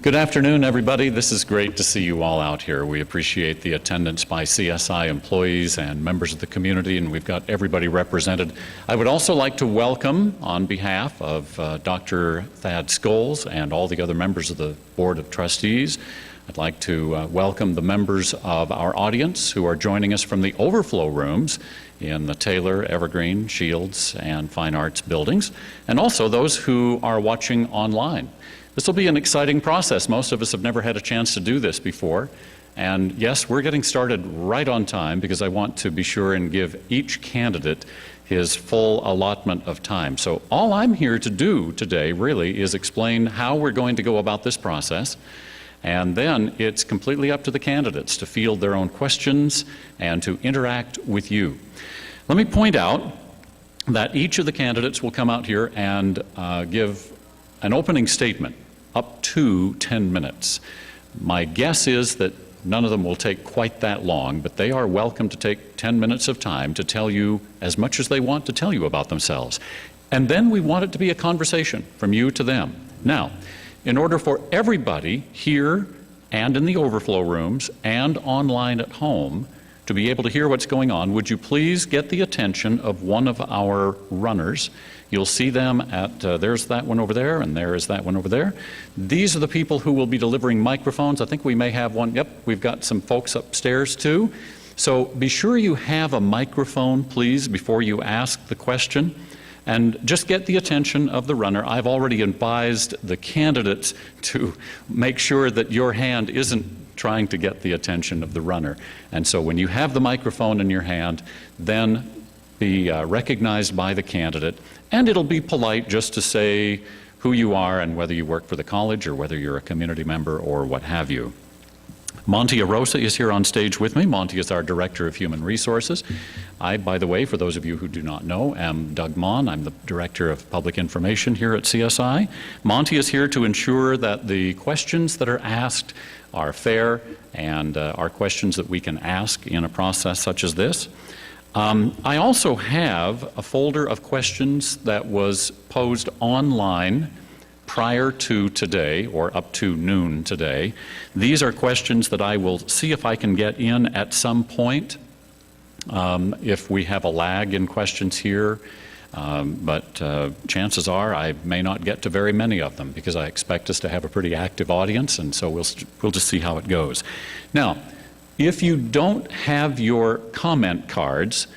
Good afternoon, everybody. This is great to see you all out here. We appreciate the attendance by CSI employees and members of the community, and we've got everybody represented. I would also like to welcome, on behalf of Dr. Thad Scholes and all the other members of the Board of Trustees, I'd like to welcome the members of our audience who are joining us from the overflow rooms in the Taylor, Evergreen, Shields, and Fine Arts buildings, and also those who are watching online. This will be an exciting process. Most of us have never had a chance to do this before. And yes, we're getting started right on time because I want to be sure and give each candidate his full allotment of time. So all I'm here to do today really is explain how we're going to go about this process. And then it's completely up to the candidates to field their own questions and to interact with you. Let me point out that each of the candidates will come out here and give an opening statement up to 10 minutes. My guess is that none of them will take quite that long, but they are welcome to take 10 minutes of time to tell you as much as they want to tell you about themselves. And then we want it to be a conversation from you to them. Now, in order for everybody here and in the overflow rooms and online at home to be able to hear what's going on, would you please get the attention of one of our runners? You'll see them at, there's that one over there, and there is that one over there. These are the people who will be delivering microphones. I think we may have one. Yep, we've got some folks upstairs too. So be sure you have a microphone, please, before you ask the question. And just get the attention of the runner. I've already advised the candidates to make sure that your hand isn't trying to get the attention of the runner. And so when you have the microphone in your hand, then be recognized by the candidate. And it'll be polite just to say who you are and whether you work for the college or whether you're a community member or what have you. Monty Arosa is here on stage with me. Monty is our Director of Human Resources. I, by the way, for those of you who do not know, am Doug Mon. I'm the Director of Public Information here at CSI. Monty is here to ensure that the questions that are asked are fair and are questions that we can ask in a process such as this. I also have a folder of questions that was posed online prior to today, or up to noon today. These are questions that I will see if I can get in at some point, if we have a lag in questions here. But chances are I may not get to very many of them because I expect us to have a pretty active audience, and so we'll just see how it goes. Now, if you don't have your comment cards,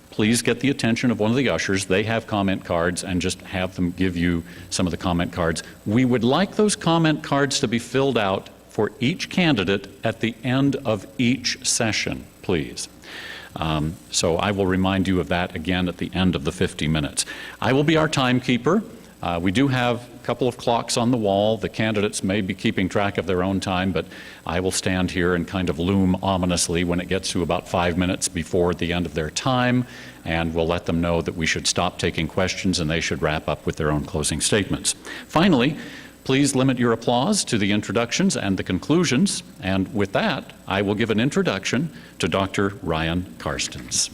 please get the attention of one of the ushers. They have comment cards, and just have them give you some of the comment cards. We would like those comment cards to be filled out for each candidate at the end of each session, please. So I will remind you of that again at the end of the 50 minutes. I will be our timekeeper. We do have a couple of clocks on the wall. The candidates may be keeping track of their own time, but I will stand here and kind of loom ominously when it gets to about 5 minutes before the end of their time, and we'll let them know that we should stop taking questions and they should wrap up with their own closing statements. Finally, please limit your applause to the introductions and the conclusions, and with that, I will give an introduction to Dr. Ryan Carstens.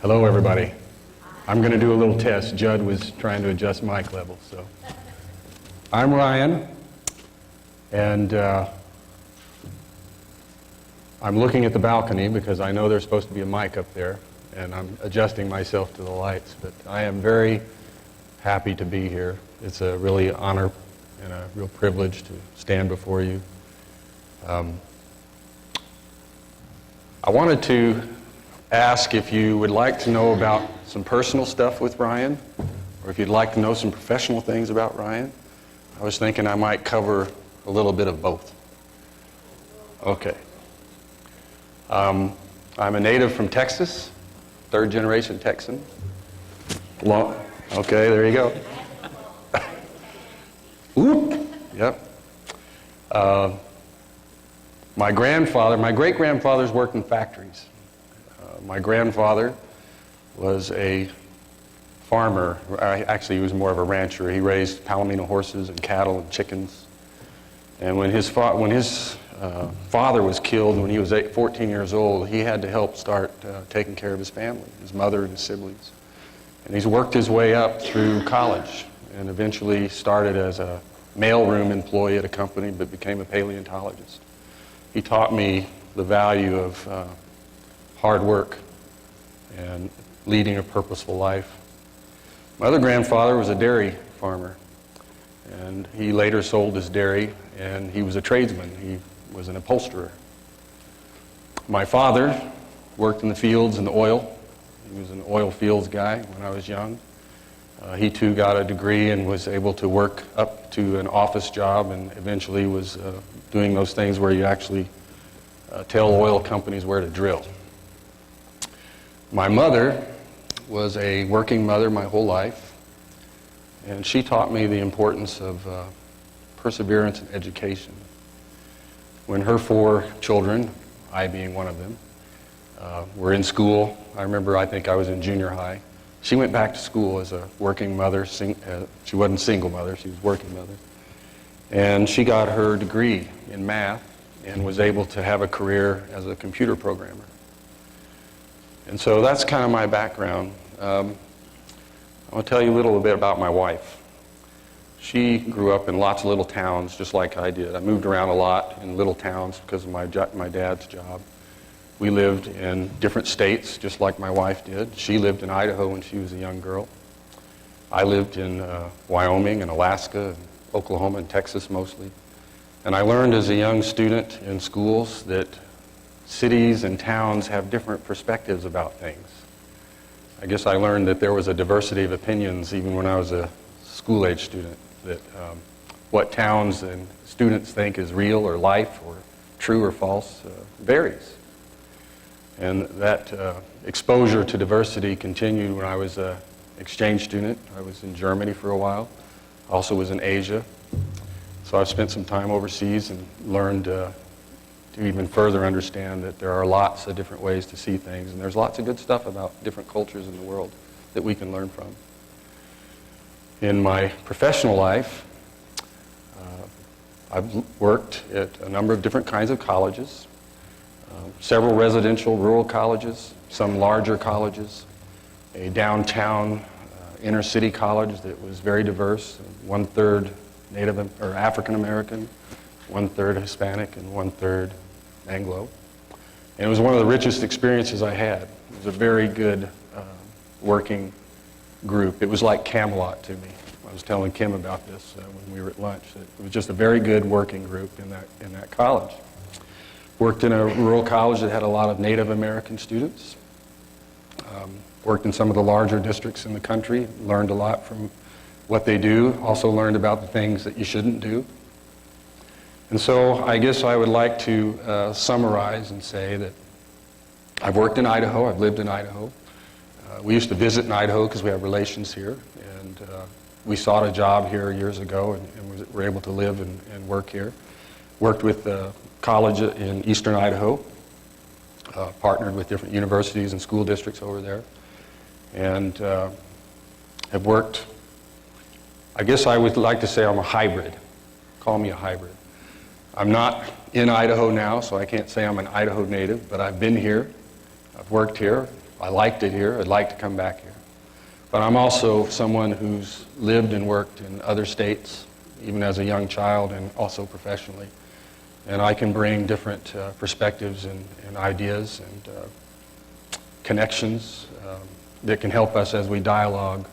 Hello, everybody. I'm going to do a little test. Judd was trying to adjust mic levels. So, I'm Ryan, and I'm looking at the balcony because I know there's supposed to be a mic up there, and I'm adjusting myself to the lights. But I am very happy to be here. It's a really honor and a real privilege to stand before you. I wanted to ask if you would like to know about some personal stuff with Ryan, or if you'd like to know some professional things about Ryan. I was thinking I might cover a little bit of both. Okay. I'm a native from Texas, third generation Texan. Okay, there you go. Oop. Yep. My great-grandfathers worked in factories. My grandfather was a farmer. Actually, he was more of a rancher. He raised Palomino horses and cattle and chickens. And when his father was killed when he was 14 years old, he had to help start taking care of his family, his mother and his siblings. And he's worked his way up through college and eventually started as a mailroom employee at a company, but became a paleontologist. He taught me the value of hard work and leading a purposeful life. My other grandfather was a dairy farmer, and he later sold his dairy, and he was a tradesman. He was an upholsterer. My father worked in the fields and the oil. He was an oil fields guy when I was young. He too got a degree and was able to work up to an office job, and eventually was doing those things where you actually tell oil companies where to drill. My mother was a working mother my whole life, and she taught me the importance of perseverance and education. When her 4 children, I being one of them, were in school, I think I was in junior high, she went back to school as a working mother. She wasn't a single mother, she was a working mother. And she got her degree in math and was able to have a career as a computer programmer. And so that's kind of my background. I want to tell you a little bit about my wife. She grew up in lots of little towns just like I did. I moved around a lot in little towns because of my dad's job. We lived in different states just like my wife did. She lived in Idaho when she was a young girl. I lived in Wyoming and Alaska and Oklahoma and Texas mostly. And I learned as a young student in schools that cities and towns have different perspectives about things. I guess I learned that there was a diversity of opinions even when I was a school-age student, that what towns and students think is real or life or true or false varies. And that exposure to diversity continued when I was an exchange student. I was in Germany for a while. I also was in Asia. So I've spent some time overseas and learned to even further understand that there are lots of different ways to see things, and there's lots of good stuff about different cultures in the world that we can learn from. In my professional life, I've worked at a number of different kinds of colleges, several residential rural colleges, some larger colleges, a downtown inner city college that was very diverse, 1/3 Native or African American, 1/3 Hispanic, and 1/3 Anglo. And it was one of the richest experiences I had. It was a very good working group. It was like Camelot to me. I was telling Kim about this when we were at lunch. It was just a very good working group in that college. Worked in a rural college that had a lot of Native American students. Worked in some of the larger districts in the country. Learned a lot from what they do. Also learned about the things that you shouldn't do. And so I guess I would like to summarize and say that I've worked in Idaho. I've lived in Idaho. We used to visit in Idaho because we have relations here. And we sought a job here years ago and were able to live and work here. Worked with a college in eastern Idaho. Partnered with different universities and school districts over there. And have worked, I guess I would like to say I'm a hybrid. Call me a hybrid. I'm not in Idaho now, so I can't say I'm an Idaho native, but I've been here. I've worked here. I liked it here. I'd like to come back here. But I'm also someone who's lived and worked in other states, even as a young child and also professionally. And I can bring different perspectives and ideas and connections that can help us as we dialogue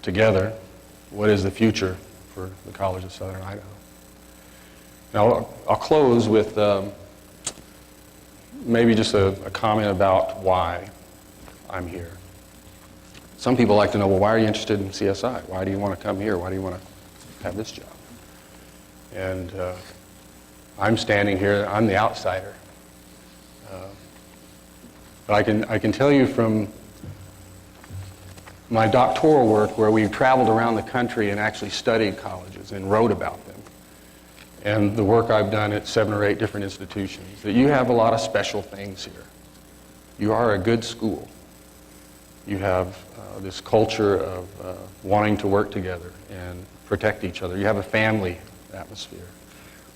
together. What is the future for the College of Southern Idaho? Now, I'll close with maybe just a comment about why I'm here. Some people like to know, well, why are you interested in CSI? Why do you want to come here? Why do you want to have this job? And I'm standing here, I'm the outsider. But I can tell you from my doctoral work where we've traveled around the country and actually studied colleges and wrote about them, and the work I've done at 7 or 8 different institutions, that you have a lot of special things here. You are a good school. You have this culture of wanting to work together and protect each other. You have a family atmosphere.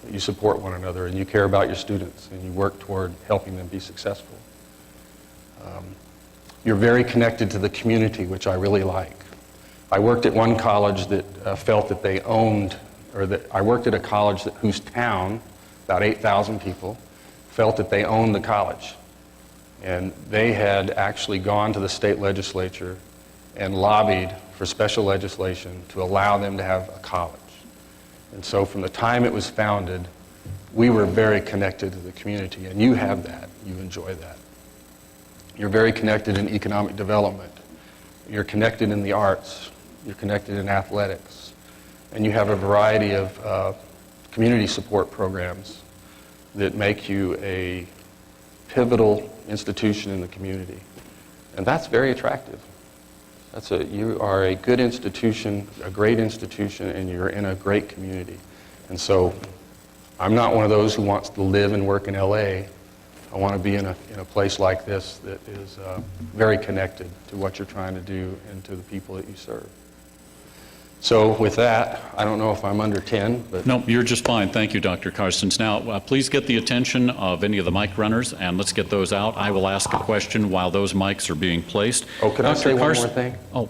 that you support one another, and you care about your students, and you work toward helping them be successful. You're very connected to the community, which I really like. I worked at one college that felt that they owned, or that I worked at a college whose town, about 8,000 people, felt that they owned the college. And they had actually gone to the state legislature and lobbied for special legislation to allow them to have a college. And so from the time it was founded, we were very connected to the community, and you have that. You enjoy that. You're very connected in economic development. You're connected in the arts. You're connected in athletics. And you have a variety of community support programs that make you a pivotal institution in the community. And that's very attractive. You are a good institution, a great institution, and you're in a great community. And so I'm not one of those who wants to live and work in LA. I want to be in a place like this that is very connected to what you're trying to do and to the people that you serve. So with that, I don't know if I'm under 10, but... No, you're just fine. Thank you, Dr. Carstens. Now, please get the attention of any of the mic runners, and let's get those out. I will ask a question while those mics are being placed. Oh, could I say one more Carstens- thing? Oh,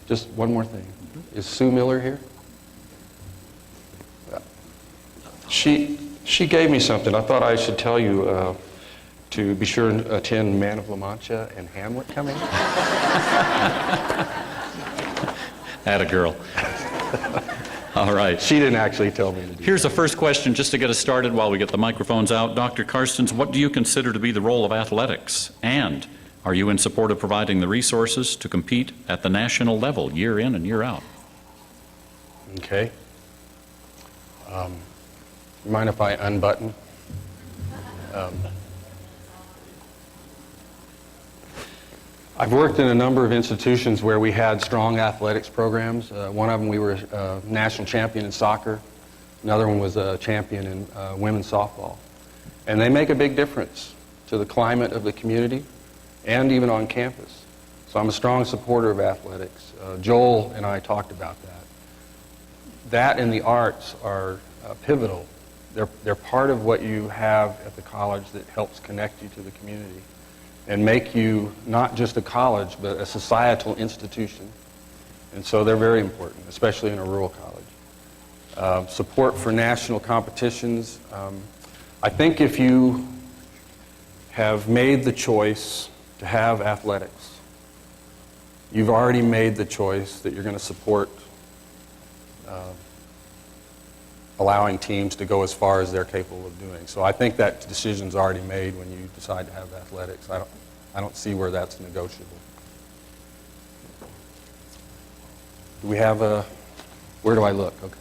Just one more thing. Is Sue Miller here? She gave me something. I thought I should tell you to be sure and attend Man of La Mancha and Hamlet coming. atta girl. All right. She didn't actually tell me to do Here's the first question, just to get us started while we get the microphones out. Dr. Carstens, what do you consider to be the role of athletics? And are you in support of providing the resources to compete at the national level year in and year out? Okay. You mind if I unbutton? I've worked in a number of institutions where we had strong athletics programs. One of them we were national champion in soccer. Another one was a champion in women's softball. And they make a big difference to the climate of the community and even on campus. So I'm a strong supporter of athletics. Joel and I talked about that. That and the arts are pivotal. They're part of what you have at the college that helps connect you to the community and make you not just a college, but a societal institution. And so they're very important, especially in a rural college. Support for national competitions. I think if you have made the choice to have athletics, you've already made the choice that you're going to support allowing teams to go as far as they're capable of doing. So I think that decision's already made when you decide to have athletics. I don't see where that's negotiable. Do we have a... Where do I look? Okay.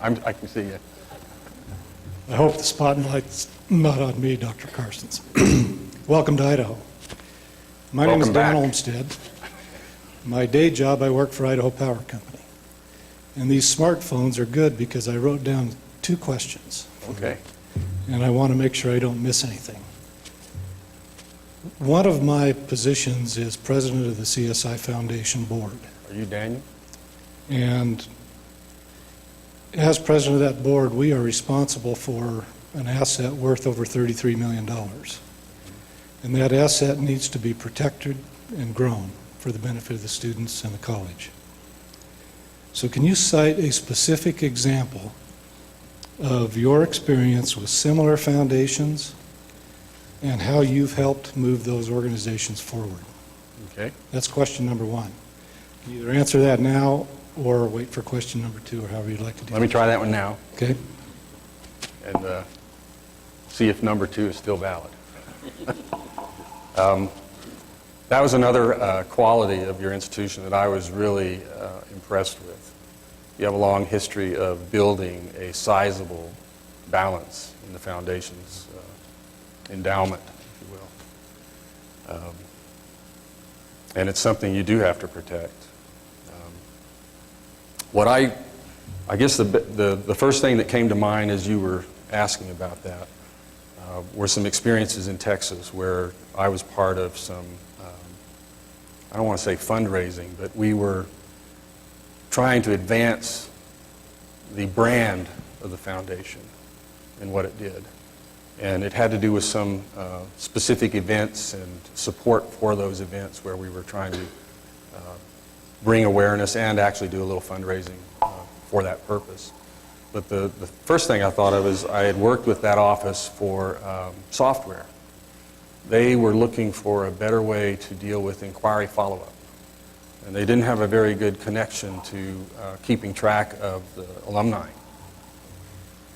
I can see you. I hope the spotlight's not on me, Dr. Carstens. Welcome to Idaho. My name is Welcome Dan back. Olmsted. My day job, I work for Idaho Power Company. And these smartphones are good because I wrote down 2 questions. Okay. And I want to make sure I don't miss anything. One of my positions is president of the CSI Foundation board. Are you Daniel? And as president of that board, we are responsible for an asset worth over $33 million. And that asset needs to be protected and grown for the benefit of the students and the college. So can you cite a specific example of your experience with similar foundations and how you've helped move those organizations forward? Okay. That's question number 1. You can either answer that now or wait for question number 2, or however you'd like to do it. Let me try that one now Okay? and see if number 2 is still valid. That was another quality of your institution that I was really impressed with. You have a long history of building a sizable balance in the foundation's endowment, if you will. And it's something you do have to protect. I guess the first thing that came to mind as you were asking about that were some experiences in Texas where I was part of some, I don't want to say fundraising, but we were trying to advance the brand of the foundation and what it did. And it had to do with some specific events and support for those events where we were trying to bring awareness and actually do a little fundraising for that purpose. But the first thing I thought of is I had worked with that office for software. They were looking for a better way to deal with inquiry follow-up. And they didn't have a very good connection to keeping track of the alumni.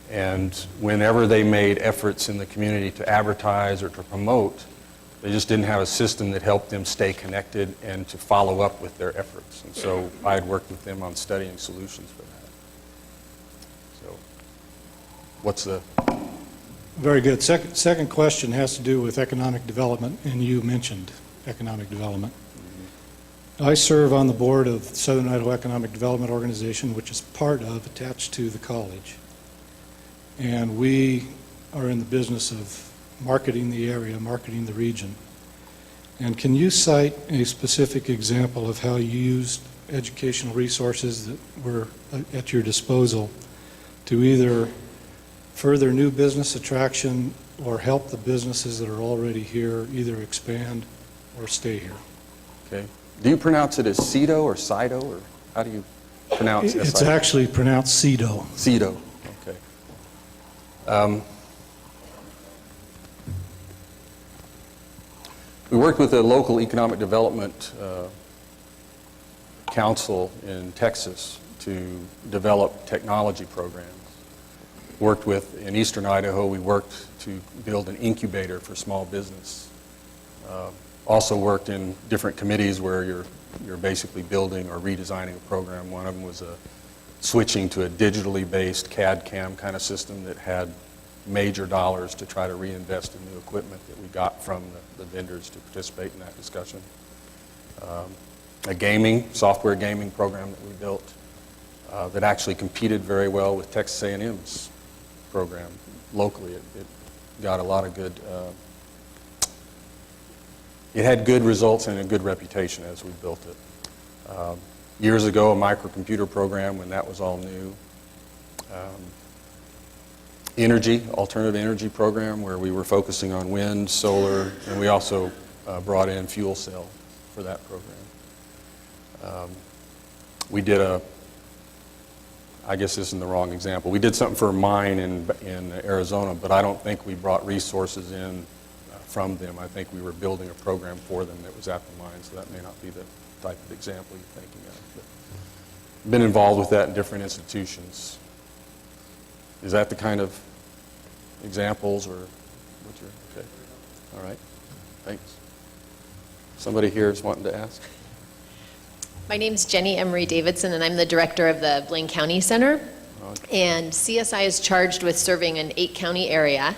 And whenever they made efforts in the community to advertise or to promote, they just didn't have a system that helped them stay connected and to follow up with their efforts. And so I had worked with them on studying solutions for that. So what's the... Very good. Second question has to do with economic development, and you mentioned economic development. I serve on the board of Southern Idaho Economic Development Organization, which is attached to the college. And we are in the business of marketing the area, marketing the region. And can you cite a specific example of how you used educational resources that were at your disposal to either further new business attraction or help the businesses that are already here either expand or stay here? Okay. Do you pronounce it as CEDO or CIDO, or how do you pronounce it? It's actually pronounced CEDO. CEDO, okay. We worked with a local economic development council in Texas to develop technology programs. Worked with, in eastern Idaho, we worked to build an incubator for small business. Also worked in different committees where you're basically building or redesigning a program. One of them was switching to a digitally based CAD/CAM kind of system that had major dollars to try to reinvest in new equipment that we got from the vendors to participate in that discussion. A software gaming program that we built that actually competed very well with Texas A&M's program locally. It got a lot of good, it had good results and a good reputation as we built it. Years ago, a microcomputer program when that was all new. Alternative energy program where we were focusing on wind, solar, and we also brought in fuel cell for that program. We did I guess this isn't the wrong example. We did something for a mine in Arizona, but I don't think we brought resources in from them. I think we were building a program for them that was at the mine, so that may not be the type of example you're thinking of. But I've been involved with that in different institutions. Is that the kind of examples, or what's your, okay, all right, thanks. Somebody here is wanting to ask? My name's Jenny Emery Davidson, and I'm the director of the Blaine County Center. Okay. And CSI is charged with serving an 8-county area.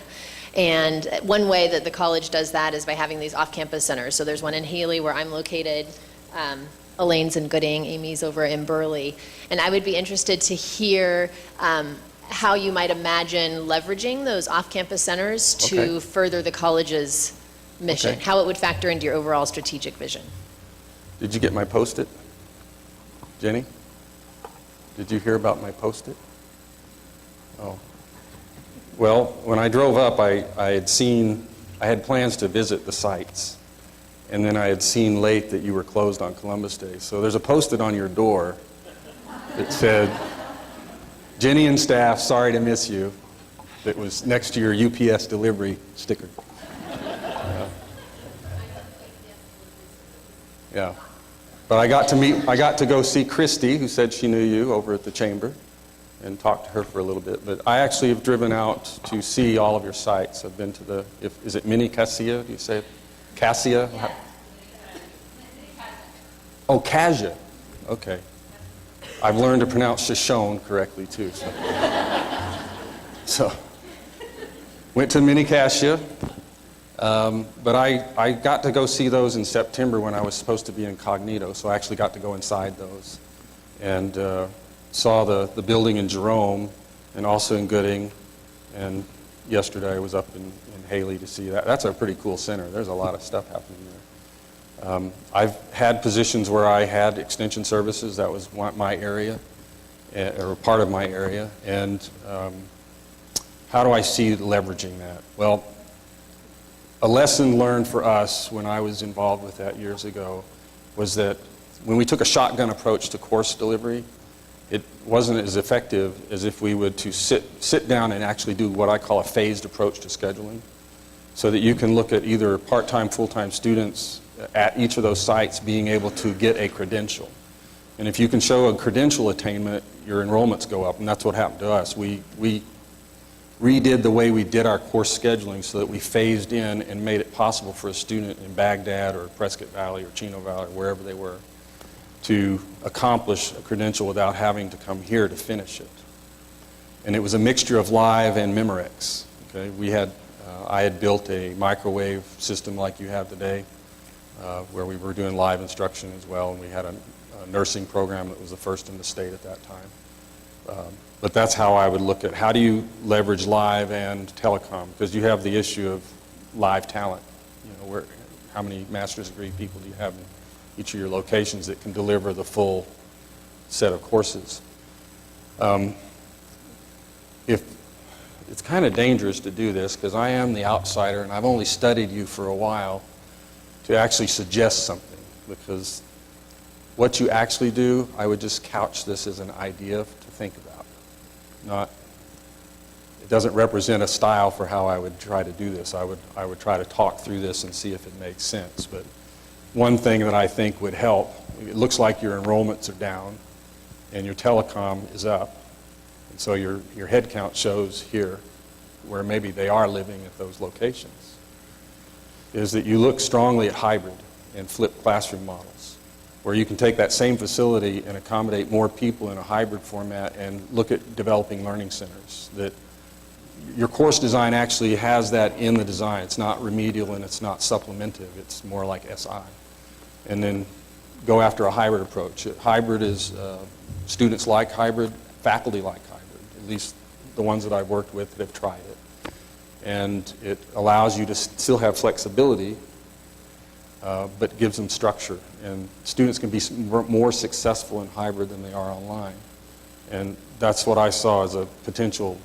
And one way that the college does that is by having these off-campus centers. So there's one in Haley where I'm located, Elaine's in Gooding, Amy's over in Burley. And I would be interested to hear how you might imagine leveraging those off-campus centers to further the college's mission, how it would factor into your overall strategic vision. Did you get my Post-it? Jenny? Did you hear about my Post-it? Oh. Well, when I drove up, I had plans to visit the sites. And then I had seen late that you were closed on Columbus Day. So there's a Post-it on your door that said, Jenny and staff, sorry to miss you. That was next to your UPS delivery sticker. Yeah. But I got to go see Christy, who said she knew you, over at the chamber, and talk to her for a little bit. But I actually have driven out to see all of your sites. I've been to is it Mini Cassia? Do you say it? Cassia? Yeah. Oh, Cassia. Okay. I've learned to pronounce Shoshone correctly, too. So went to Mini Cassia. But I got to go see those in September when I was supposed to be incognito, so I actually got to go inside those. And saw the building in Jerome and also in Gooding. And yesterday I was up in Haley to see that. That's a pretty cool center. There's a lot of stuff happening I've had positions where I had extension services. That was my area, or part of my area. And how do I see leveraging that? Well, a lesson learned for us when I was involved with that years ago was that when we took a shotgun approach to course delivery, it wasn't as effective as if we would to sit down and actually do what I call a phased approach to scheduling, so that you can look at either part-time, full-time students at each of those sites being able to get a credential. And if you can show a credential attainment, your enrollments go up, and that's what happened to us. We redid the way we did our course scheduling so that we phased in and made it possible for a student in Baghdad or Prescott Valley or Chino Valley or wherever they were to accomplish a credential without having to come here to finish it. And it was a mixture of live and Memorex. Okay? I had built a microwave system like you have today, where we were doing live instruction as well, and we had a nursing program that was the first in the state at that time. But that's how I would look at how do you leverage live and telecom, because you have the issue of live talent. You know, how many master's degree people do you have in each of your locations that can deliver the full set of courses? It's kind of dangerous to do this, because I am the outsider and I've only studied you for a while, to actually suggest something, because what you actually do, I would just couch this as an idea to think about. It doesn't represent a style for how I would try to do this. I would try to talk through this and see if it makes sense. But one thing that I think would help, it looks like your enrollments are down and your telecom is up. And so your head count shows here where maybe they are living at those locations, is that you look strongly at hybrid and flipped classroom models, where you can take that same facility and accommodate more people in a hybrid format and look at developing learning centers. That your course design actually has that in the design. It's not remedial and it's not supplementive. It's more like SI. And then go after a hybrid approach. Hybrid is, students like hybrid, faculty like hybrid, at least the ones that I've worked with that have tried it. And it allows you to still have flexibility, but gives them structure. And students can be more successful in hybrid than they are online. And that's what I saw as a potential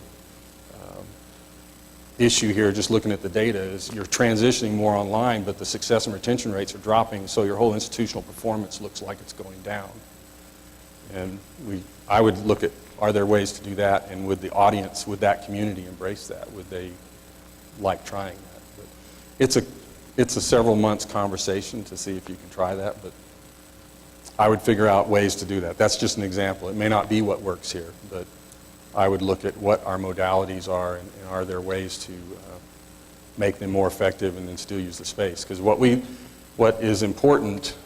issue here, just looking at the data, is you're transitioning more online, but the success and retention rates are dropping, so your whole institutional performance looks like it's going down. And I would look at, are there ways to do that, and would the audience, would that community embrace that? Would they like trying that? But it's a several months conversation to see if you can try that, but I would figure out ways to do that. That's just an example. It may not be what works here, but I would look at what our modalities are, and are there ways to make them more effective and then still use the space. Because what is important,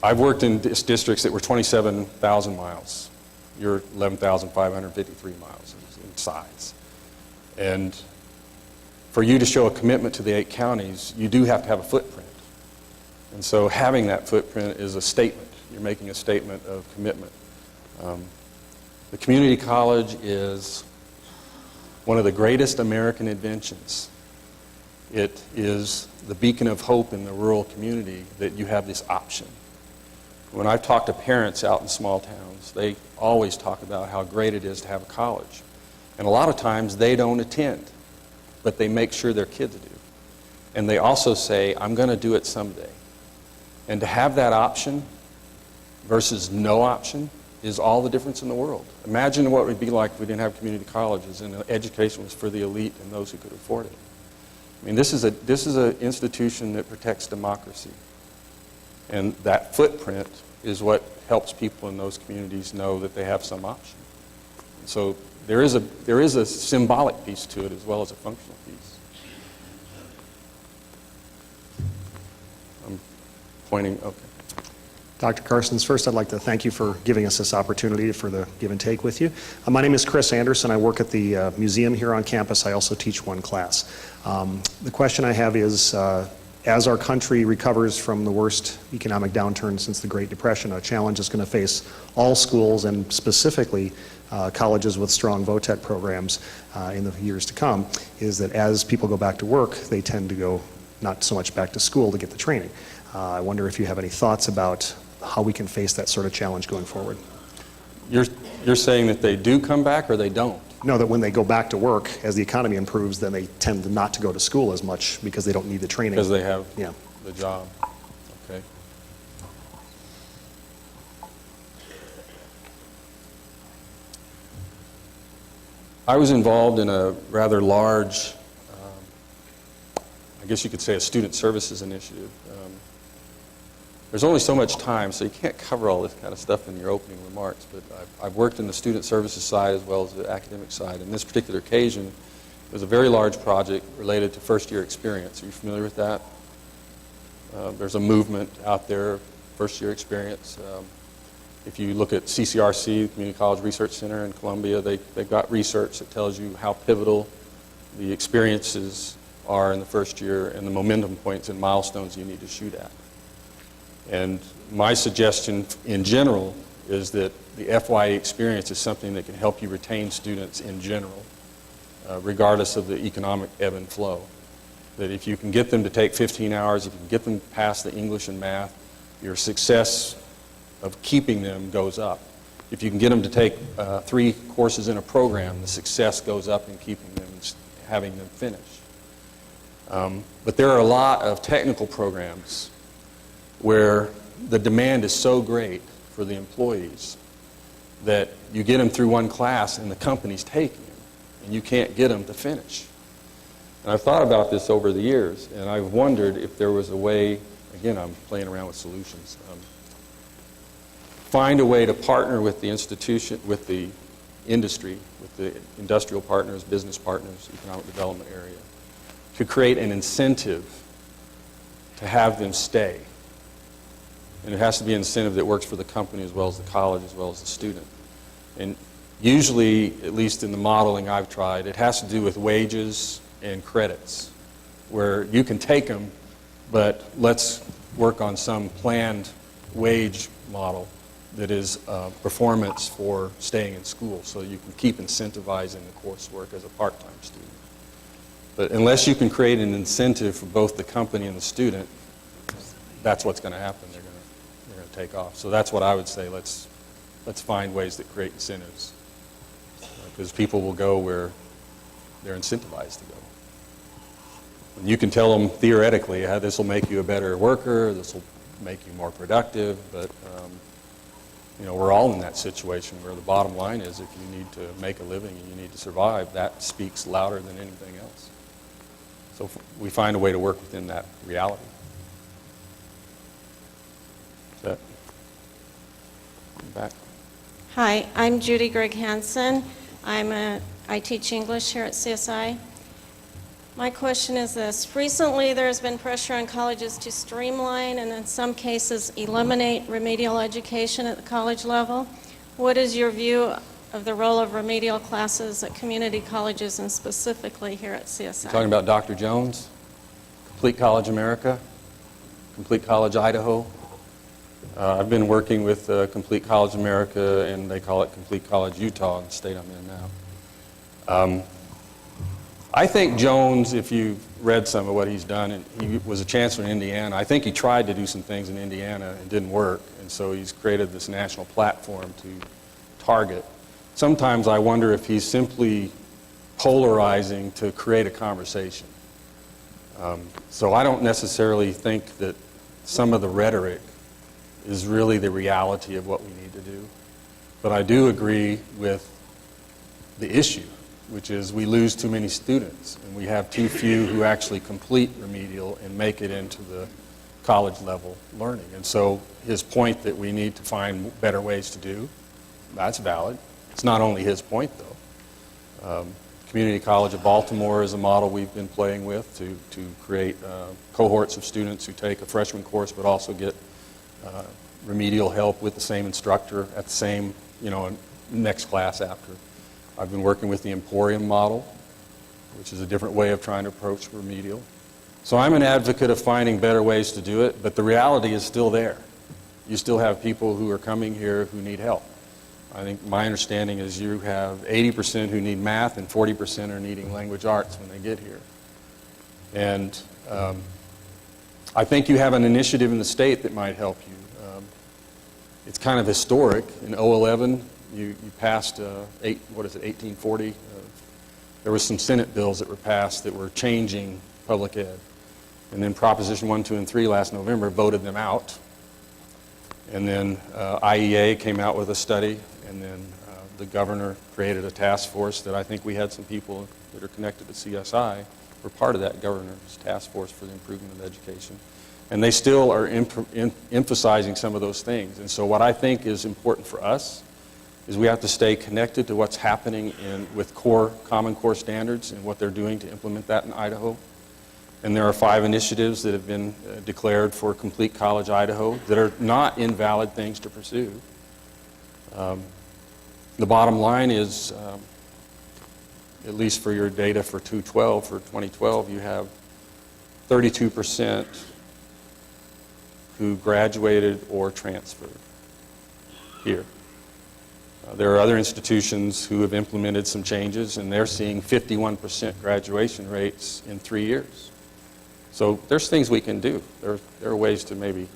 I've worked in districts that were 27,000 miles. You're 11,553 miles in size. And for you to show a commitment to the 8 counties, you do have to have a footprint. And so having that footprint is a statement. You're making a statement of commitment. The community college is one of the greatest American inventions. It is the beacon of hope in the rural community that you have this option. When I've talked to parents out in small towns, they always talk about how great it is to have a college. And a lot of times they don't attend, but they make sure their kids do. And they also say, I'm going to do it someday. And to have that option versus no option is all the difference in the world. Imagine what it would be like if we didn't have community colleges and education was for the elite and those who could afford it. I mean, this is an institution that protects democracy. And that footprint is what helps people in those communities know that they have some option. And so there is a symbolic piece to it as well as a functional piece. I'm pointing, okay. Dr. Carstens, first I'd like to thank you for giving us this opportunity for the give and take with you. My name is Chris Anderson. I work at the museum here on campus. I also teach one class. The question I have is, as our country recovers from the worst economic downturn since the Great Depression, a challenge is going to face all schools and specifically colleges with strong VOTEC programs in the years to come, is that as people go back to work, they tend to go not so much back to school to get the training. I wonder if you have any thoughts about how we can face that sort of challenge going forward. You're saying that they do come back or they don't? No, that when they go back to work, as the economy improves, then they tend not to go to school as much because they don't need the training. Because they have Yeah. the job. Okay. I was involved in a rather large, I guess you could say a student services initiative. There's only so much time, so you can't cover all this kind of stuff in your opening remarks, but I've worked in the student services side as well as the academic side. In this particular occasion, it was a very large project related to first-year experience. Are you familiar with that? There's a movement out there, first-year experience. If you look at CCRC, Community College Research Center in Columbia, they've got research that tells you how pivotal the experiences are in the first year and the momentum points and milestones you need to shoot at. And my suggestion in general is that the FYE experience is something that can help you retain students in general, regardless of the economic ebb and flow. That if you can get them to take 15 hours, if you can get them past the English and math, your success of keeping them goes up. If you can get them to take 3 courses in a program, the success goes up in keeping them and having them finish. But there are a lot of technical programs where the demand is so great for the employees that you get them through one class and the company's taking them, and you can't get them to finish. And I've thought about this over the years, and I've wondered if there was a way, again, I'm playing around with solutions, find a way to partner with the institution, with the industry, with the industrial partners, business partners, economic development area, to create an incentive to have them stay. And it has to be an incentive that works for the company as well as the college as well as the student. And usually, at least in the modeling I've tried, it has to do with wages and credits, where you can take them, but let's work on some planned wage model that is performance for staying in school, so you can keep incentivizing the coursework as a part-time student. But unless you can create an incentive for both the company and the student, that's what's going to happen. They're going to take off. So that's what I would say. Let's find ways that create incentives, because people will go where they're incentivized to go. And you can tell them theoretically, this will make you a better worker, this will make you more productive, but we're all in that situation where the bottom line is if you need to make a living and you need to survive, that speaks louder than anything else. So we find a way to work within that reality. Back. Hi, I'm Judy Greg Hansen. I teach English here at CSI. My question is this. Recently, there's been pressure on colleges to streamline and in some cases eliminate remedial education at the college level. What is your view of the role of remedial classes at community colleges and specifically here at CSI? You're talking about Dr. Jones, Complete College America, Complete College Idaho. I've been working with Complete College America, and they call it Complete College Utah, the state I'm in now. I think Jones, if you've read some of what he's done, and he was a chancellor in Indiana, I think he tried to do some things in Indiana and didn't work, and so he's created this national platform to target. Sometimes I wonder if he's simply polarizing to create a conversation. So I don't necessarily think that some of the rhetoric is really the reality of what we need to do. But I do agree with the issue, which is we lose too many students, and we have too few who actually complete remedial and make it into the college level learning. And so his point that we need to find better ways to do, that's valid. It's not only his point, though. Community College of Baltimore is a model we've been playing with to create cohorts of students who take a freshman course but also get remedial help with the same instructor at the same, next class after. I've been working with the Emporium model, which is a different way of trying to approach remedial. So I'm an advocate of finding better ways to do it, but the reality is still there. You still have people who are coming here who need help. I think my understanding is you have 80% who need math and 40% are needing language arts when they get here. And I think you have an initiative in the state that might help you. It's kind of historic. In 2011, you passed, 1840? There was some Senate bills that were passed that were changing public ed. And then Proposition 1, 2, and 3 last November voted them out. And then IEA came out with a study, and then the governor created a task force that I think we had some people that are connected to CSI were part of that governor's task force for the improvement of education. And they still are emphasizing some of those things. And so what I think is important for us is we have to stay connected to what's happening with Common Core standards and what they're doing to implement that in Idaho. And there are 5 initiatives that have been declared for Complete College Idaho that are not invalid things to pursue. The bottom line is, at least for your data for 2012, you have 32% who graduated or transferred here. There are other institutions who have implemented some changes, and they're seeing 51% graduation rates in 3 years. So there's things we can do. There are ways to maybe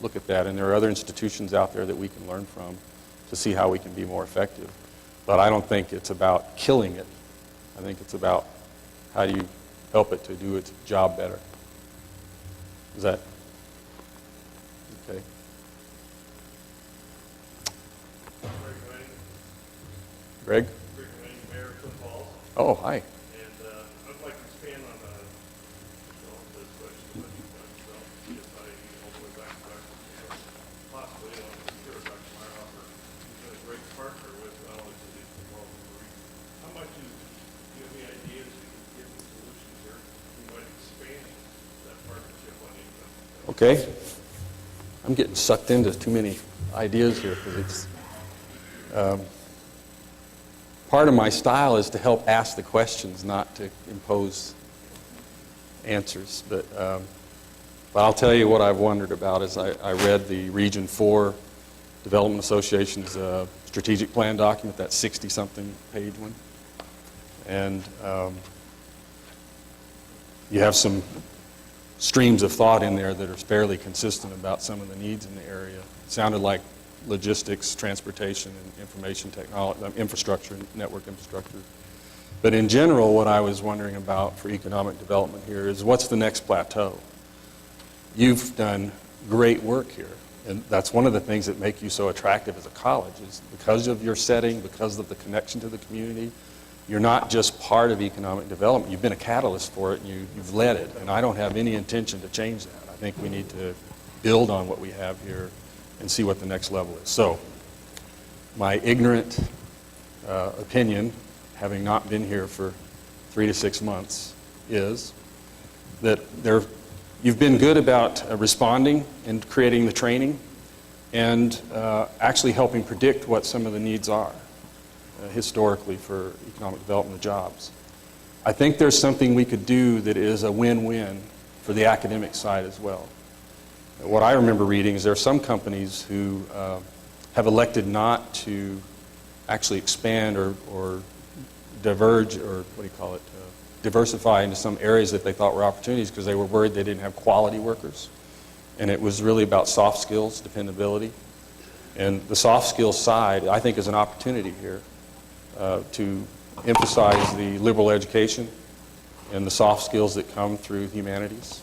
look at that, and there are other institutions out there that we can learn from to see how we can be more effective. But I don't think it's about killing it. I think it's about how do you help it to do its job better. Is that okay? Greg? Mayor of Twin Falls. Oh, hi. And I'd like to expand on this question that you've done. So, CSI, all the way back to possibly, I'm sure Dr. Meyerhofer, who's been a great partner with not only cities but all over the region. How much do you have any ideas you can give the solutions here? You might expand that partnership on income. Okay. I'm getting sucked into too many ideas here because it's part of my style is to help ask the questions, not to impose answers. But I'll tell you what I've wondered about as I read the Region 4 Development Association's strategic plan document, that 60-something page one. And you have some streams of thought in there that are fairly consistent about some of the needs in the area. It sounded like logistics, transportation, and information technology, infrastructure, network infrastructure. But in general, what I was wondering about for economic development here is what's the next plateau? You've done great work here, and that's one of the things that make you so attractive as a college is because of your setting, because of the connection to the community. You're not just part of economic development. You've been a catalyst for it, and you've led it, and I don't have any intention to change that. I think we need to build on what we have here and see what the next level is. So, my ignorant opinion, having not been here for 3 to 6 months, is that you've been good about responding and creating the training and actually helping predict what some of the needs are historically for economic development of jobs. I think there's something we could do that is a win-win for the academic side as well. What I remember reading is there are some companies who have elected not to actually expand or diverge, or what do you call it, diversify into some areas that they thought were opportunities because they were worried they didn't have quality workers. And it was really about soft skills, dependability. And the soft skills side, I think, is an opportunity here to emphasize the liberal education and the soft skills that come through humanities.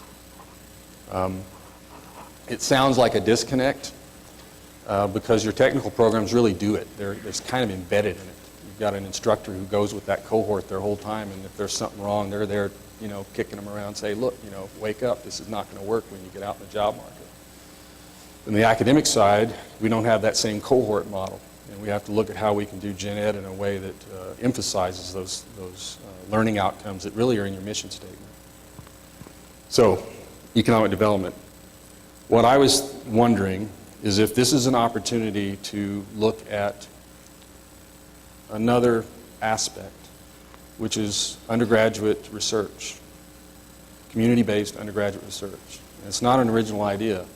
It sounds like a disconnect because your technical programs really do it. It's kind of embedded in it. You've got an instructor who goes with that cohort their whole time, and if there's something wrong, they're there, kicking them around, say, look, wake up. This is not going to work when you get out in the job market. On the academic side, we don't have that same cohort model, and we have to look at how we can do gen ed in a way that emphasizes those learning outcomes that really are in your mission statement. So, economic development. What I was wondering is if this is an opportunity to look at another aspect, which is undergraduate research, community-based undergraduate research. And it's not an original idea.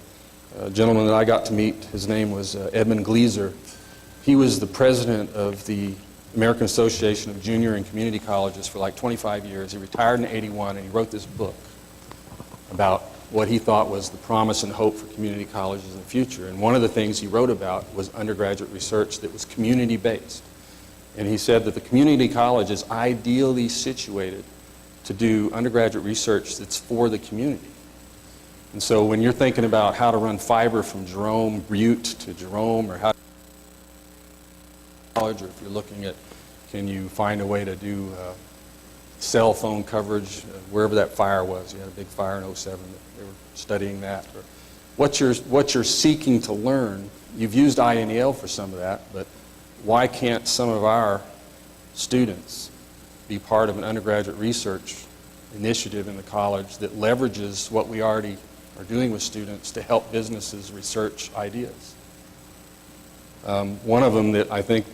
A gentleman that I got to meet, his name was Edmund Gleaser. He was the president of the American Association of Junior and Community Colleges for like 25 years. He retired in '81, and he wrote this book about what he thought was the promise and hope for community colleges in the future. And one of the things he wrote about was undergraduate research that was community-based. And he said that the community college is ideally situated to do undergraduate research that's for the community. And so when you're thinking about how to run fiber from Jerome Butte to Jerome, or how to college, or if you're looking at can you find a way to do cell phone coverage wherever that fire was. You had a big fire in '07. They were studying that. Or what you're seeking to learn, you've used INEL for some of that, but why can't some of our students be part of an undergraduate research initiative in the college that leverages what we already are doing with students to help businesses research ideas? One of them that I think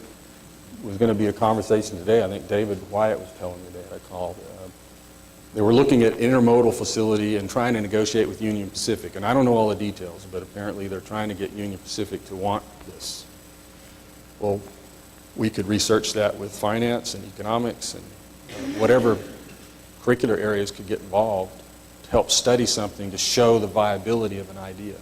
was going to be a conversation today, I think David Wyatt was telling me that I called. They were looking at intermodal facility and trying to negotiate with Union Pacific. And I don't know all the details, but apparently they're trying to get Union Pacific to want this. Well, we could research that with finance and economics and whatever curricular areas could get involved to help study something to show the viability of an idea.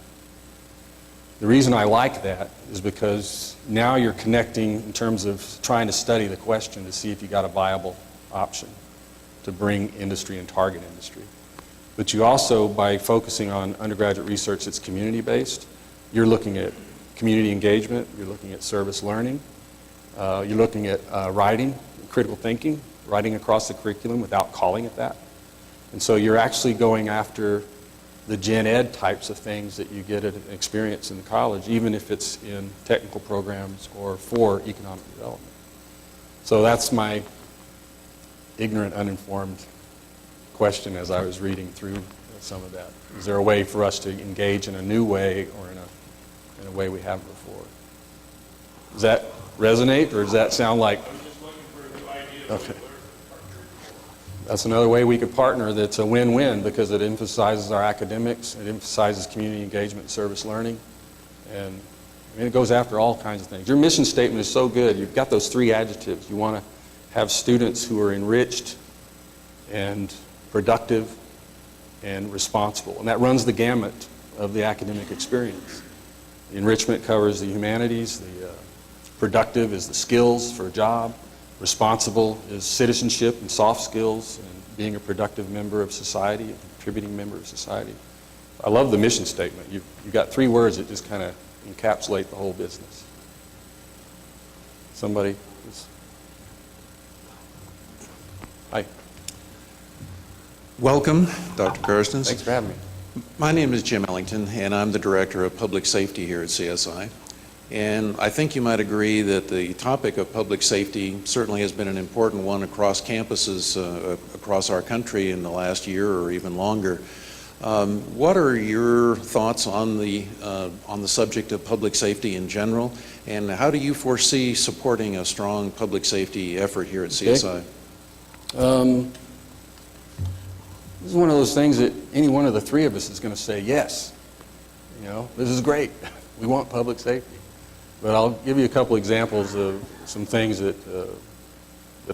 The reason I like that is because now you're connecting in terms of trying to study the question to see if you got a viable option to bring industry and target industry. But you also, by focusing on undergraduate research that's community-based, you're looking at community engagement, you're looking at service learning, you're looking at writing, critical thinking, writing across the curriculum without calling it that. And so you're actually going after the gen ed types of things that you get at an experience in the college, even if it's in technical programs or for economic development. So that's my ignorant, uninformed question as I was reading through some of that. Is there a way for us to engage in a new way or in a way we haven't before? Does that resonate, or does that sound like... I'm just looking for a new idea. Okay. That's another way we could partner that's a win-win, because it emphasizes our academics, it emphasizes community engagement and service learning, and I mean, it goes after all kinds of things. Your mission statement is so good. You've got those three adjectives. You want to have students who are enriched and productive and responsible, and that runs the gamut of the academic experience. The enrichment covers the humanities, the productive is the skills for a job, responsible is citizenship and soft skills and being a productive member of society, a contributing member of society. I love the mission statement. You've got three words that just kind of encapsulate the whole business. Somebody? Hi. Welcome, Dr. Carstens. Thanks for having me. My name is Jim Ellington, and I'm the Director of Public Safety here at CSI. And I think you might agree that the topic of public safety certainly has been an important one across campuses across our country in the last year or even longer. What are your thoughts on the subject of public safety in general, and how do you foresee supporting a strong public safety effort here at CSI? Okay. This is one of those things that any one of the three of us is going to say, yes, you know, this is great. We want public safety. But I'll give you a couple examples of some things that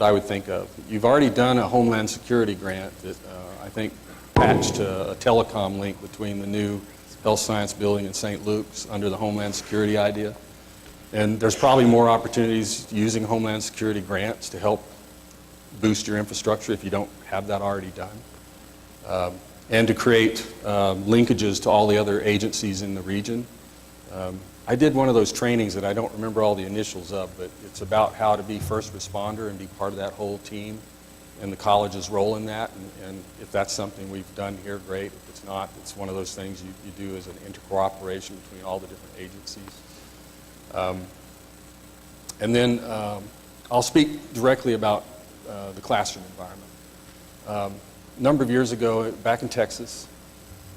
I would think of. You've already done a Homeland Security grant that I think patched a telecom link between the new health science building in St. Luke's under the Homeland Security idea. And there's probably more opportunities using Homeland Security grants to help boost your infrastructure if you don't have that already done. And to create linkages to all the other agencies in the region. I did one of those trainings that I don't remember all the initials of, but it's about how to be first responder and be part of that whole team and the college's role in that. And if that's something we've done here, great. If it's not, it's one of those things you do as an intercooperation between all the different agencies. And then I'll speak directly about the classroom environment. A number of years ago, back in Texas,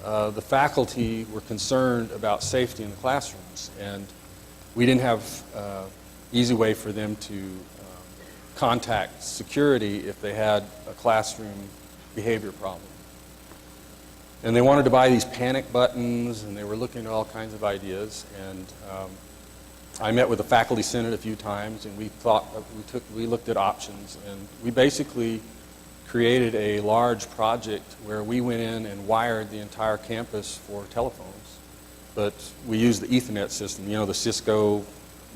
the faculty were concerned about safety in the classrooms, and we didn't have an easy way for them to contact security if they had a classroom behavior problem. And they wanted to buy these panic buttons, and they were looking at all kinds of ideas. And I met with the faculty senate a few times, and we looked at options, and we basically created a large project where we went in and wired the entire campus for telephones. But we used the Ethernet system, you know, the Cisco,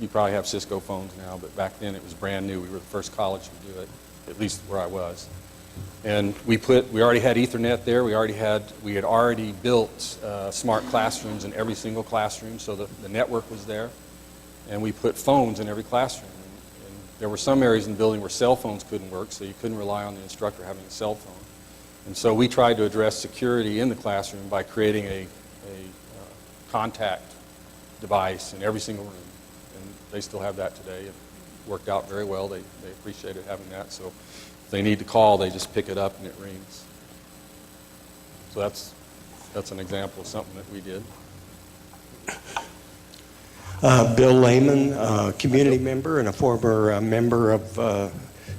you probably have Cisco phones now, but back then it was brand new. We were the first college to do it, at least where I was. And we already had Ethernet there. We had already built smart classrooms in every single classroom, so the network was there. And we put phones in every classroom. And there were some areas in the building where cell phones couldn't work, so you couldn't rely on the instructor having a cell phone. And so we tried to address security in the classroom by creating a contact device in every single room. And they still have that today. It worked out very well. They appreciated having that. So if they need to call, they just pick it up and it rings. So that's an example of something that we did. Bill Lehman, community member and a former member of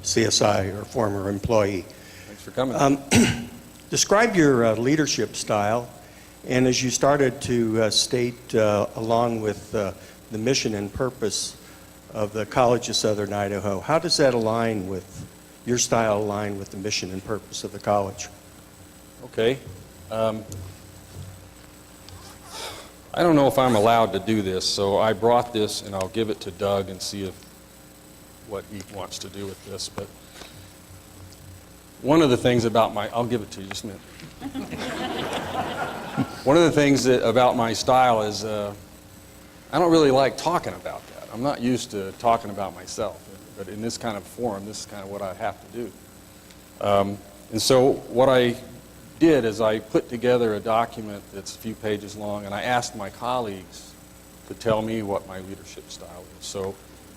CSI, or former employee. Thanks for coming. Describe your leadership style, and as you started to state, along with the mission and purpose of the College of Southern Idaho, how does that align with, your style align with the mission and purpose of the college? Okay. I don't know if I'm allowed to do this, so I brought this and I'll give it to Doug and see what he wants to do with this. But one of the things about I'll give it to you just a minute. One of the things about my style is I don't really like talking about that. I'm not used to talking about myself, but in this kind of forum, this is kind of what I have to do. And so what I did is I put together a document that's a few pages long, and I asked my colleagues to tell me what my leadership style is. So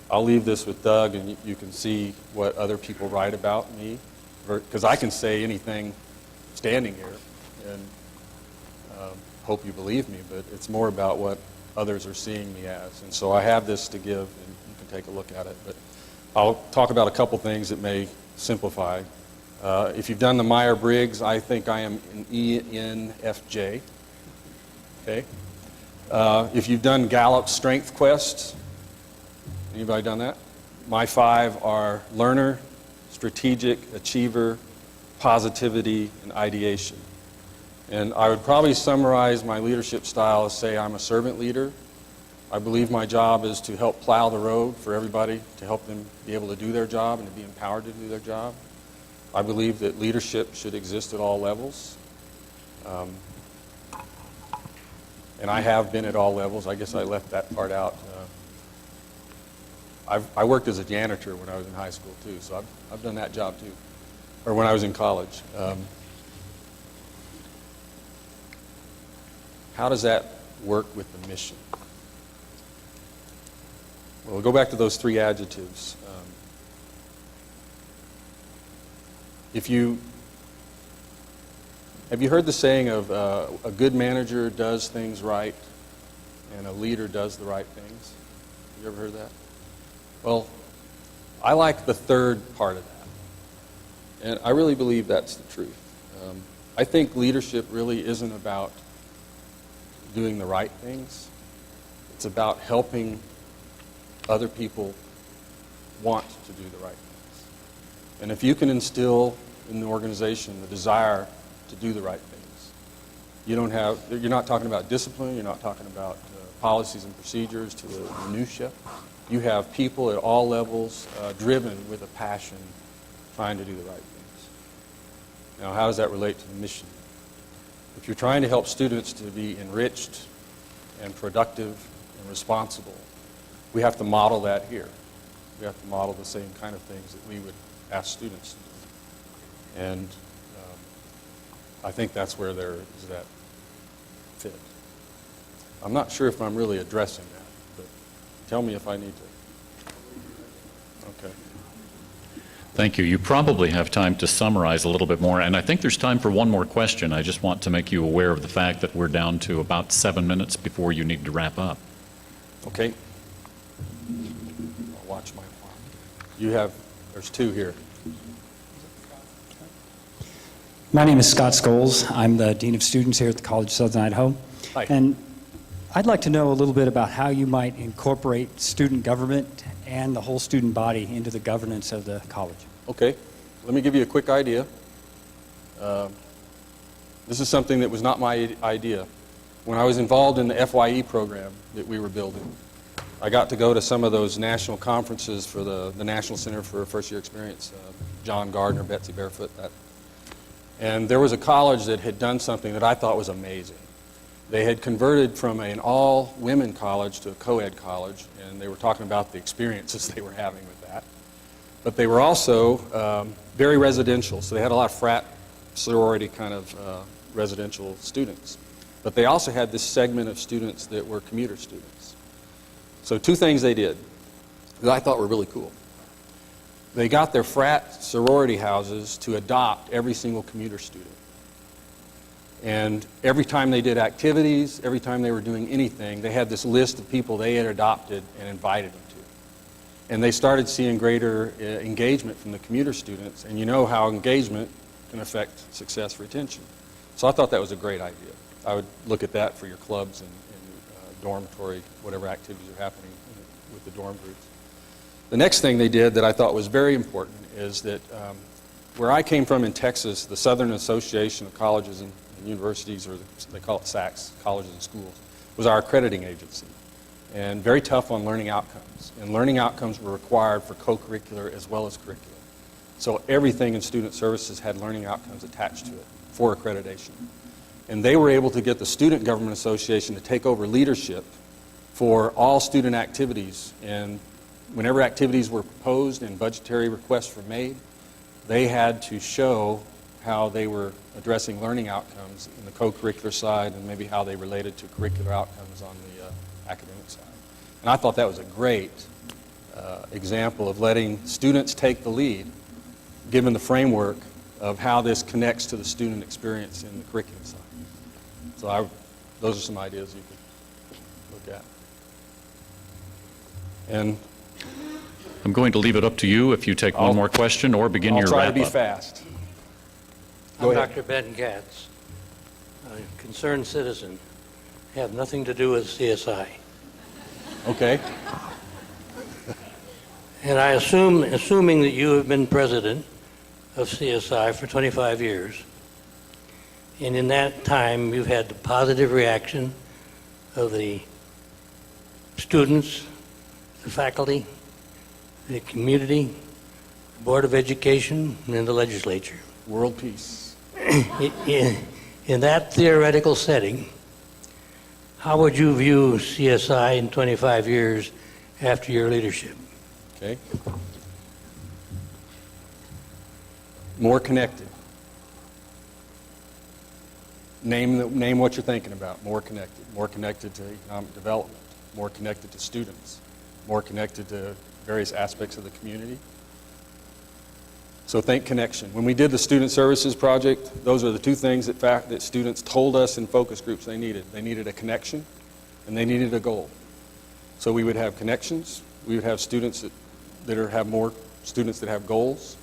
I'll leave this with Doug, and you can see what other people write about me, because I can say anything standing here, and hope you believe me, but it's more about what others are seeing me as. And so I have this to give, and you can take a look at it. But I'll talk about a couple things that may simplify. If you've done the Meyer-Briggs, I think I am an ENFJ. Okay. If you've done Gallup's Strength Quest, anybody done that? My 5 are learner, strategic, achiever, positivity, and ideation. And I would probably summarize my leadership style as say I'm a servant leader. I believe my job is to help plow the road for everybody, to help them be able to do their job and to be empowered to do their job. I believe that leadership should exist at all levels. And I have been at all levels. I guess I left that part out. I worked as a janitor when I was in high school too, so I've done that job too, or when I was in college. How does that work with the mission? Well, we'll go back to those 3 adjectives. Have you heard the saying of a good manager does things right and a leader does the right things? Have you ever heard that? Well, I like the third part of that. And I really believe that's the truth. I think leadership really isn't about doing the right things. It's about helping other people want to do the right things. And if you can instill in the organization the desire to do the right things, you're not talking about discipline, you're not talking about policies and procedures to the minutia. You have people at all levels driven with a passion trying to do the right things. Now, how does that relate to the mission? If you're trying to help students to be enriched and productive and responsible, we have to model that here. We have to model the same kind of things that we would ask students to do. And I think that's where there is that fit. I'm not sure if I'm really addressing that, but tell me if I need to. Okay. Thank you. You probably have time to summarize a little bit more, and I think there's time for one more question. I just want to make you aware of the fact that we're down to about 7 minutes before you need to wrap up. Okay. I'll watch my clock. There's 2 here. My name is Scott Scholes. I'm the Dean of Students here at the College of Southern Idaho. Hi. And I'd like to know a little bit about how you might incorporate student government and the whole student body into the governance of the college. Okay. Let me give you a quick idea. This is something that was not my idea. When I was involved in the FYE program that we were building, I got to go to some of those national conferences for the National Center for First Year Experience, John Gardner, Betsy Barefoot, that. And there was a college that had done something that I thought was amazing. They had converted from an all-women college to a co-ed college, and they were talking about the experiences they were having with that. But they were also very residential, so they had a lot of frat, sorority kind of residential students. But they also had this segment of students that were commuter students. So two things they did that I thought were really cool. They got their frat sorority houses to adopt every single commuter student. And every time they did activities, every time they were doing anything, they had this list of people they had adopted and invited them to. And they started seeing greater engagement from the commuter students, and you know how engagement can affect success retention. So I thought that was a great idea. I would look at that for your clubs and dormitory, whatever activities are happening with the dorm groups. The next thing they did that I thought was very important is that where I came from in Texas, the Southern Association of Colleges and Universities, or they call it SACS, Colleges and Schools, was our accrediting agency, and very tough on learning outcomes. And learning outcomes were required for co-curricular as well as curricular. So everything in student services had learning outcomes attached to it for accreditation. And they were able to get the Student Government Association to take over leadership for all student activities. And whenever activities were proposed and budgetary requests were made, they had to show how they were addressing learning outcomes in the co-curricular side and maybe how they related to curricular outcomes on the academic side. And I thought that was a great example of letting students take the lead, given the framework of how this connects to the student experience in the curriculum side. So those are some ideas you could look at. And I'm going to leave it up to you if you take one more question or begin I'll your try to wrap be up. fast. I'm Go ahead. Dr. Ben Gatz, a concerned citizen. Have nothing to do with CSI. Okay. And I assuming that you have been president of CSI for 25 years, and in that time you've had the positive reaction of the students, the faculty, the community, the Board of Education, and the legislature. World peace. In that theoretical setting, how would you view CSI in 25 years after your leadership? Okay. More connected. Name what you're thinking about. More connected. More connected to economic development. More connected to students. More connected to various aspects of the community. So think connection. When we did the student services project, those are the two things that students told us in focus groups they needed. They needed a connection, and they needed a goal. So we would have connections. We would have students that have more students that have goals.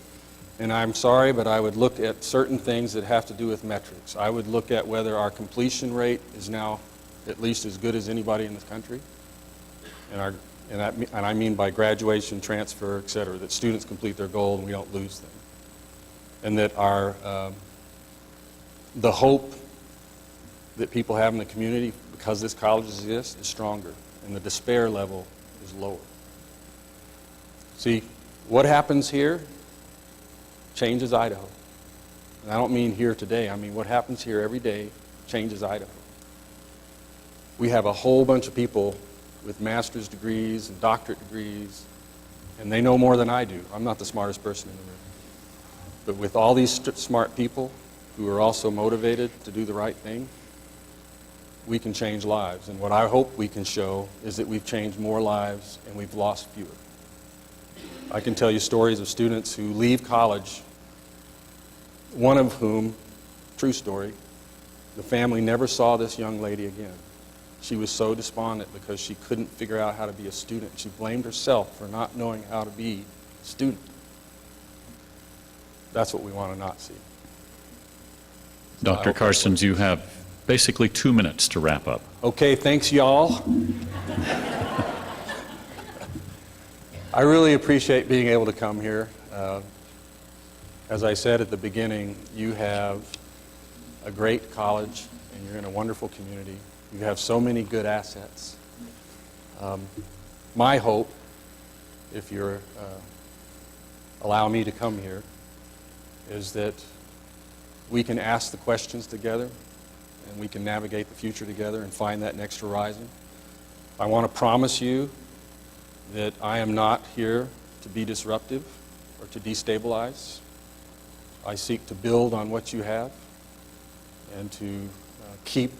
And I'm sorry, but I would look at certain things that have to do with metrics. I would look at whether our completion rate is now at least as good as anybody in this country. And I mean by graduation, transfer, et cetera, that students complete their goal and we don't lose them. And that the hope that people have in the community because this college exists is stronger, and the despair level is lower. See, what happens here changes Idaho. And I don't mean here today, I mean what happens here every day changes Idaho. We have a whole bunch of people with master's degrees and doctorate degrees, and they know more than I do. I'm not the smartest person in the room. But with all these smart people who are also motivated to do the right thing, we can change lives. And what I hope we can show is that we've changed more lives and we've lost fewer. I can tell you stories of students who leave college, one of whom, true story, the family never saw this young lady again. She was so despondent because she couldn't figure out how to be a student. She blamed herself for not knowing how to be a student. That's what we want to not see. Dr. Carstens, you have basically 2 minutes to wrap up. Okay, thanks, y'all. I really appreciate being able to come here. As I said at the beginning, you have a great college and you're in a wonderful community. You have so many good assets. My hope, if you're allow me to come here, is that we can ask the questions together and we can navigate the future together and find that next horizon. I want to promise you that I am not here to be disruptive or to destabilize. I seek to build on what you have and to keep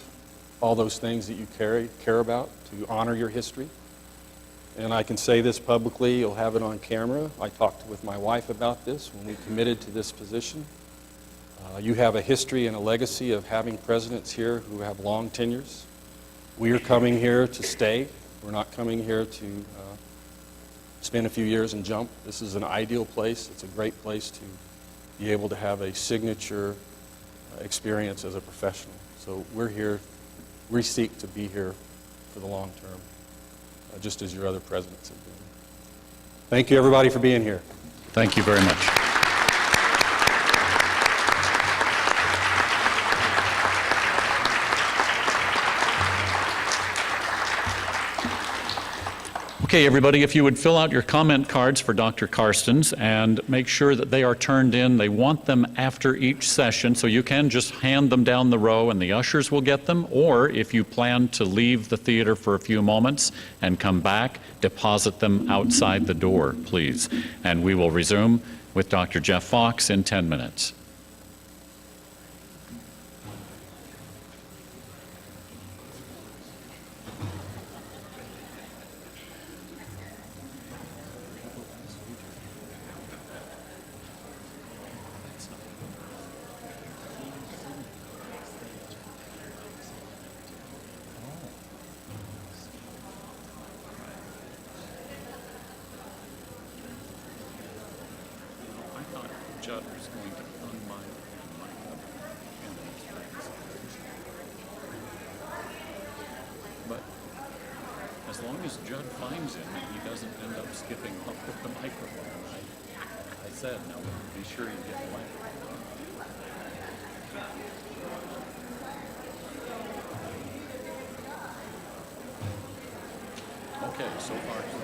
all those things that you care about, to honor your history. And I can say this publicly, you'll have it on camera. I talked with my wife about this when we committed to this position. You have a history and a legacy of having presidents here who have long tenures. We are coming here to stay. We're not coming here to spend a few years and jump. This is an ideal place. It's a great place to be able to have a signature experience as a professional. So we're here, we seek to be here for the long term, just as your other presidents have been. Thank you, everybody, for being here. Thank you very much. Okay, everybody, if you would fill out your comment cards for Dr. Carstens and make sure that they are turned in. They want them after each session, so you can just hand them down the row and the ushers will get them, or if you plan to leave the theater for a few moments and come back, deposit them outside the door, please. And we will resume with Dr. Jeff Fox in 10 minutes. Judd was going to unmic and mic up Kennedy's friends. But as long as Judd finds him and he doesn't end up skipping up with the microphone, I said, now be sure you get the microphone. Okay, so far.